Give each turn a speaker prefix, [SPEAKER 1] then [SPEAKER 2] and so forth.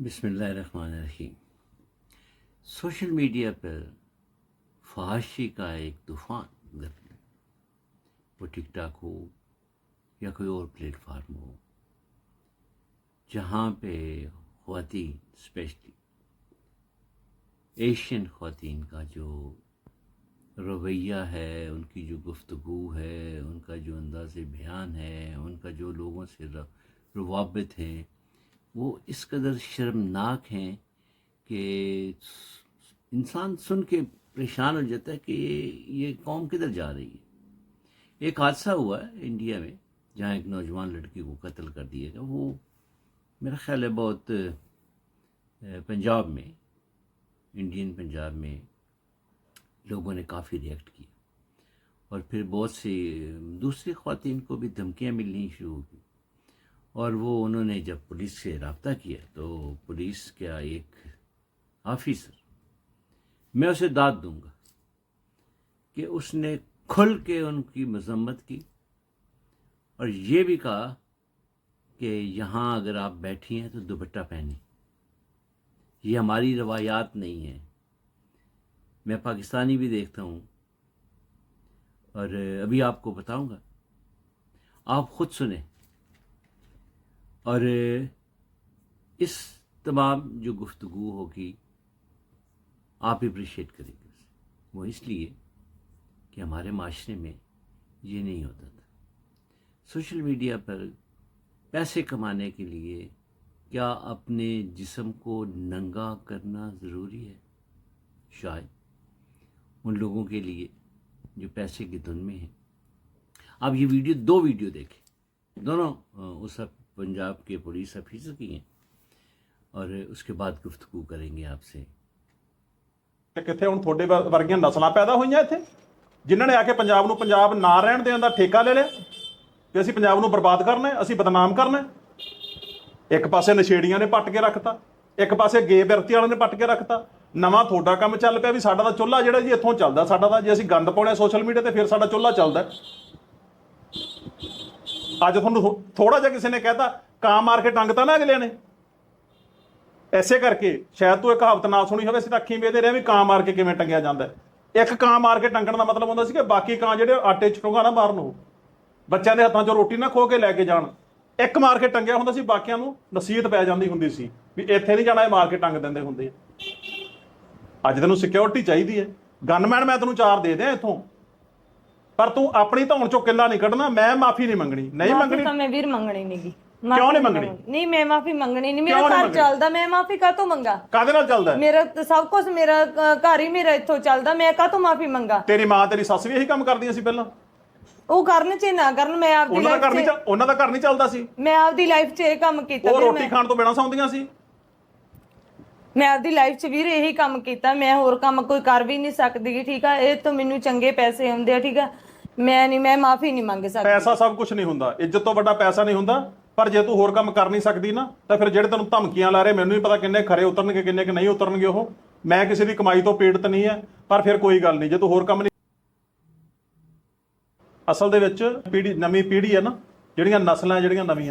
[SPEAKER 1] बिस्मिल्लाहिर्रहमानिर्रहीम। Social media पर फहाशी का एक तूफ़ान गर्म है। वो टिकटॉक हो या कोई और प्लेटफार्म हो, जहाँ पे ख़वातीन स्पेशली एशियन ख़वातीन का जो रवैया है, उनकी जो गुफ्तगू है, उनका जो अंदाज़ बयान है, उनका जो लोगों से रवाबित हैं, वो इस कदर शर्मनाक हैं कि इंसान सुन के परेशान हो जाता है कि ये कौम किधर जा रही है। एक हादसा हुआ है इंडिया में जहाँ एक नौजवान लड़की को कत्ल कर दिया गया। वो मेरा ख़्याल है बहुत पंजाब में, इंडियन पंजाब में लोगों ने काफ़ी रिएक्ट किया और फिर बहुत सी दूसरी ख़वातीन को भी धमकियाँ मिलनी शुरू हो गई। और वो उन्होंने जब पुलिस से रब्ता किया तो पुलिस का एक ऑफिसर, मैं उसे दाद दूंगा कि उसने खुल के उनकी मजम्मत की और ये भी कहा कि यहाँ अगर आप बैठी हैं तो दुपट्टा पहने, ये हमारी रवायात नहीं है। मैं पाकिस्तानी भी देखता हूँ और अभी आपको बताऊंगा, आप खुद सुने और इस तमाम जो गुफ्तगू होगी आप अप्रिशिएट करेंगे उसे। वो इसलिए कि हमारे माशरे में ये नहीं होता था। सोशल मीडिया पर पैसे कमाने के लिए क्या अपने जिस्म को नंगा करना ज़रूरी है? शायद उन लोगों के लिए जो पैसे की धुन में हैं। आप ये वीडियो, दो वीडियो देखें, दोनों उस पंजाब के पुलिस ऑफिसर की हैं और उसके बाद गुफ्तगू करेंगे आपसे।
[SPEAKER 2] ਕਿੱਥੇ ਹੁਣ ਤੁਹਾਡੇ ਵਰਗੀਆਂ ਨਸਲਾਂ ਪੈਦਾ ਹੋਈਆਂ ਇੱਥੇ ਜਿਨ੍ਹਾਂ ਨੇ ਆ ਕੇ ਪੰਜਾਬ ਨੂੰ ਪੰਜਾਬ ਨਾ ਰਹਿਣ ਦੇਣ ਦਾ ਠੇਕਾ ਲੈ ਲਿਆ ਕਿ ਅਸੀਂ ਪੰਜਾਬ ਨੂੰ ਬਰਬਾਦ ਕਰਨਾ ਹੈ, ਅਸੀਂ ਬਦਨਾਮ ਕਰਨਾ ਹੈ। ਇੱਕ ਪਾਸੇ ਨਸ਼ੇੜੀਆਂ ਨੇ ਪੱਟ ਕੇ ਰੱਖਤਾ, ਇੱਕ ਪਾਸੇ ਗੇ ਬਿਰਤੀ ਵਾਲਿਆਂ ਨੇ ਪੱਟ ਕੇ ਰੱਖਤਾ। ਨਵਾਂ ਤੁਹਾਡਾ ਕੰਮ ਚੱਲ ਪਿਆ ਵੀ ਸਾਡਾ ਤਾਂ ਚੁੱਲ੍ਹਾ ਜਿਹੜਾ ਜੀ ਇੱਥੋਂ ਚੱਲਦਾ, ਸਾਡਾ ਤਾਂ ਜੇ ਅਸੀਂ ਗੰਦ ਪਾਉਣਾ ਸੋਸ਼ਲ ਮੀਡੀਆ ਤੇ ਫਿਰ ਸਾਡਾ ਚੁੱਲ੍ਹਾ ਚੱਲਦਾ। ਅੱਜ ਤੁਹਾਨੂੰ ਥੋੜਾ ਜਿਹਾ ਕਿਸੇ ਨੇ ਕਹਿਤਾ ਕਾਂ ਮਾਰ ਕੇ ਟੰਗਤਾ ਨਾ ਅਗਲਿਆਂ ਨੇ, ਐਸੇ ਕਰਕੇ ਸ਼ਾਇਦ ਤੂੰ ਇਹ ਕਹਾਵਤ ਨਾ ਸੁਣੀ ਹੋਵੇ, ਅਸੀਂ ਤਾਂ ਅੱਖੀਂ ਵੇਖਦੇ ਰਹੇ ਵੀ ਕਾਂ ਮਾਰ ਕੇ ਕਿਵੇਂ ਟੰਗਿਆ ਜਾਂਦਾ। ਇੱਕ ਕਾਂ ਮਾਰ ਕੇ ਟੰਗਣ ਦਾ ਮਤਲਬ ਹੁੰਦਾ ਸੀ ਕਿ ਬਾਕੀ ਕਾਂ ਜਿਹੜੇ ਆਟੇ 'ਚ ਟੁੰਗਾ ਨਾ ਮਾਰਨ, ਉਹ ਬੱਚਿਆਂ ਦੇ ਹੱਥਾਂ 'ਚੋਂ ਰੋਟੀ ਨਾ ਖੋਹ ਕੇ ਲੈ ਕੇ ਜਾਣ। ਇੱਕ ਮਾਰ ਕੇ ਟੰਗਿਆ ਹੁੰਦਾ ਸੀ, ਬਾਕੀਆਂ ਨੂੰ ਨਸੀਹਤ ਪੈ ਜਾਂਦੀ ਹੁੰਦੀ ਸੀ ਵੀ ਇੱਥੇ ਨਹੀਂ ਜਾਣਾ, ਇਹ ਮਾਰ ਕੇ ਟੰਗ ਦਿੰਦੇ ਹੁੰਦੇ ਆ। ਅੱਜ ਤੈਨੂੰ ਸਿਕਿਉਰਿਟੀ ਚਾਹੀਦੀ ਹੈ, ਗਨਮੈਨ ਮੈਂ ਤੈਨੂੰ 4 ਦੇ ਦਿਆਂ ਇੱਥੋਂ, ਪਰ ਤੂੰ ਆਪਣੀ ਧੌਣ 'ਚੋਂ ਕਿੱਲਾ ਨਹੀਂ ਕੱਢਣਾ। ਮੈਂ ਮਾਫੀ ਨਹੀਂ ਮੰਗਣੀ, ਨਹੀਂ ਮੰਗਣੀ
[SPEAKER 3] ਤਾਂ ਮੈਂ ਵੀਰ ਮੰਗਣੀ ਨਹੀਂਗੀ।
[SPEAKER 2] ਕਿਉਂ ਨਹੀਂ ਮੰਗਣੀ?
[SPEAKER 3] ਨਹੀਂ ਮੈਂ ਮਾਫੀ ਮੰਗਣੀ ਨਹੀਂ, ਮੇਰਾ ਘਰ ਚੱਲਦਾ, ਮੈਂ ਮਾਫੀ ਕਾਹਤੋਂ ਮੰਗਾ?
[SPEAKER 2] ਕਾਹਦੇ ਨਾਲ ਚੱਲਦਾ?
[SPEAKER 3] ਮੇਰਾ ਸਭ ਕੁਝ, ਮੇਰਾ ਘਰ ਹੀ ਮੇਰਾ ਇੱਥੋਂ ਚੱਲਦਾ, ਮੈਂ ਕਾਹਤੋਂ ਮਾਫੀ ਮੰਗਾ?
[SPEAKER 2] ਤੇਰੀ ਮਾਂ ਤੇਰੀ ਸੱਸ ਵੀ ਇਹੀ ਕੰਮ ਕਰਦੀਆਂ ਸੀ ਪਹਿਲਾਂ।
[SPEAKER 3] ਉਹ ਕਰਨ ਚ ਨਾ ਕਰਨ, ਮੈਂ ਆਪਦੀ
[SPEAKER 2] ਉਹਨਾਂ ਦਾ ਘਰ ਨਹੀਂ ਚੱਲਦਾ ਸੀ।
[SPEAKER 3] ਮੈਂ ਆਪਦੀ ਲਾਈਫ 'ਚ ਇਹ ਕੰਮ ਕੀਤਾ।
[SPEAKER 2] ਉਹ ਰੋਟੀ ਖਾਣ ਤੋਂ ਬਿਨਾਂ ਸੌਂਦੀਆਂ ਸੀ।
[SPEAKER 3] ਮੈਂ ਆਪਦੀ ਲਾਈਫ 'ਚ ਵੀਰ ਇਹੀ ਕੰਮ ਕੀਤਾ, ਮੈਂ ਹੋਰ ਕੰਮ ਕੋਈ ਕਰ ਵੀ ਨਹੀਂ ਸਕਦੀ। ਠੀਕ ਆ, ਇਹ ਤੋਂ ਮੈਨੂੰ ਚੰਗੇ ਪੈਸੇ ਆਉਂਦੇ ਆ। ਠੀਕ ਆ, ਮੈਂ ਮਾਫੀ ਨਹੀਂ ਮੰਗ ਸਕਦੀ।
[SPEAKER 2] ਪੈਸਾ ਸਭ ਕੁਝ ਨਹੀਂ ਹੁੰਦਾ, ਇੱਜ਼ਤ ਤੋਂ ਵੱਡਾ ਪੈਸਾ ਨਹੀਂ ਹੁੰਦਾ। ਪਰ ਜੇ ਤੂੰ ਹੋਰ ਕੰਮ ਕਰ ਨਹੀਂ ਸਕਦੀ ਨਾ, ਤਾਂ ਫਿਰ ਜਿਹੜੇ ਤੈਨੂੰ ਧਮਕੀਆਂ ਲਾ ਰਹੇ, ਮੈਨੂੰ ਨਹੀਂ ਪਤਾ ਕਿੰਨੇ ਖਰੇ ਉਤਰਨਗੇ ਕਿੰਨੇ ਕਿ ਨਹੀਂ ਉਤਰਨਗੇ। ਉਹ ਮੈਂ ਕਿਸੇ ਦੀ ਕਮਾਈ ਤੋਂ ਪੀੜਤ ਨਹੀਂ ਹੈ, ਪਰ ਫਿਰ ਕੋਈ ਗੱਲ ਨਹੀਂ ਜੇ ਤੂੰ ਹੋਰ ਕੰਮ ਨਹੀਂ। ਅਸਲ ਦੇ ਵਿੱਚ ਨਵੀਂ ਪੀੜ੍ਹੀ ਹੈ ਨਾ, ਜਿਹੜੀਆਂ ਨਸਲਾਂ ਜਿਹੜੀਆਂ ਨਵੀਆਂ